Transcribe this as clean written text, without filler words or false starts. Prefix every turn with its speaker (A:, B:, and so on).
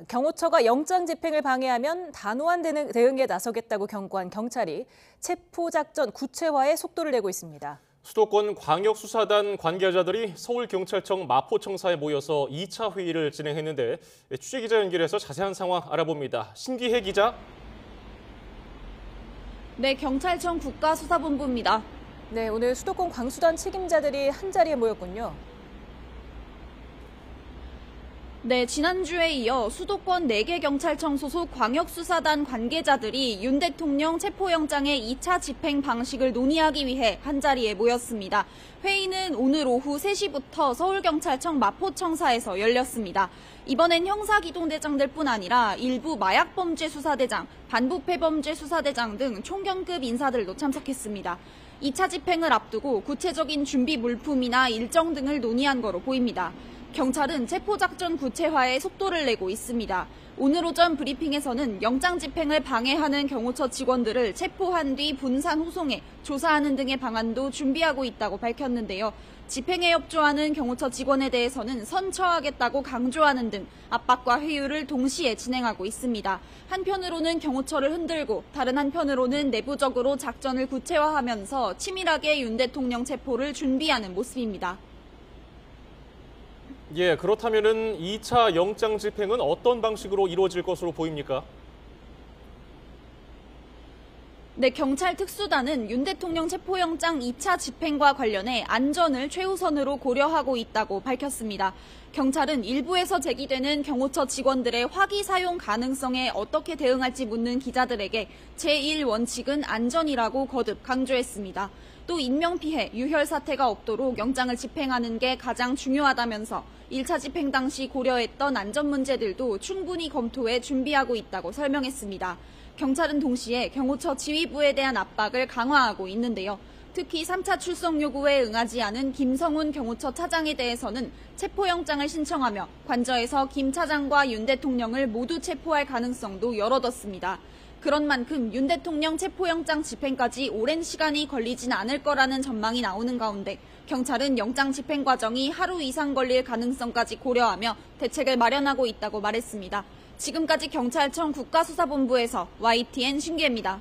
A: 경호처가 영장 집행을 방해하면 단호한 대응에 나서겠다고 경고한 경찰이 체포작전 구체화에 속도를 내고 있습니다.
B: 수도권 광역수사단 관계자들이 서울경찰청 마포청사에 모여서 2차 회의를 진행했는데 취재기자 연결해서 자세한 상황 알아봅니다. 신기혜 기자.
C: 네, 경찰청 국가수사본부입니다.
A: 네, 오늘 수도권 광수단 책임자들이 한자리에 모였군요.
C: 네, 지난주에 이어 수도권 4개 경찰청 소속 광역수사단 관계자들이 윤 대통령 체포영장의 2차 집행 방식을 논의하기 위해 한자리에 모였습니다. 회의는 오늘 오후 3시부터 서울경찰청 마포청사에서 열렸습니다. 이번엔 형사기동대장들뿐 아니라 일부 마약범죄수사대장, 반부패범죄수사대장 등 총경급 인사들도 참석했습니다. 2차 집행을 앞두고 구체적인 준비 물품이나 일정 등을 논의한 거로 보입니다. 경찰은 체포작전 구체화에 속도를 내고 있습니다. 오늘 오전 브리핑에서는 영장 집행을 방해하는 경호처 직원들을 체포한 뒤 분산 후송해 조사하는 등의 방안도 준비하고 있다고 밝혔는데요. 집행에 협조하는 경호처 직원에 대해서는 선처하겠다고 강조하는 등 압박과 회유를 동시에 진행하고 있습니다. 한편으로는 경호처를 흔들고 다른 한편으로는 내부적으로 작전을 구체화하면서 치밀하게 윤 대통령 체포를 준비하는 모습입니다.
B: 예, 그렇다면은 2차 영장 집행은 어떤 방식으로 이루어질 것으로 보입니까?
C: 네, 경찰 특수단은 윤 대통령 체포영장 2차 집행과 관련해 안전을 최우선으로 고려하고 있다고 밝혔습니다. 경찰은 일부에서 제기되는 경호처 직원들의 화기 사용 가능성에 어떻게 대응할지 묻는 기자들에게 제1원칙은 안전이라고 거듭 강조했습니다. 또 인명피해, 유혈 사태가 없도록 영장을 집행하는 게 가장 중요하다면서 1차 집행 당시 고려했던 안전 문제들도 충분히 검토해 준비하고 있다고 설명했습니다. 경찰은 동시에 경호처 지휘부에 대한 압박을 강화하고 있는데요. 특히 3차 출석 요구에 응하지 않은 김성훈 경호처 차장에 대해서는 체포영장을 신청하며 관저에서 김 차장과 윤 대통령을 모두 체포할 가능성도 열어뒀습니다. 그런 만큼 윤 대통령 체포영장 집행까지 오랜 시간이 걸리진 않을 거라는 전망이 나오는 가운데 경찰은 영장 집행 과정이 하루 이상 걸릴 가능성까지 고려하며 대책을 마련하고 있다고 말했습니다. 지금까지 경찰청 국가수사본부에서 YTN 신기혜입니다.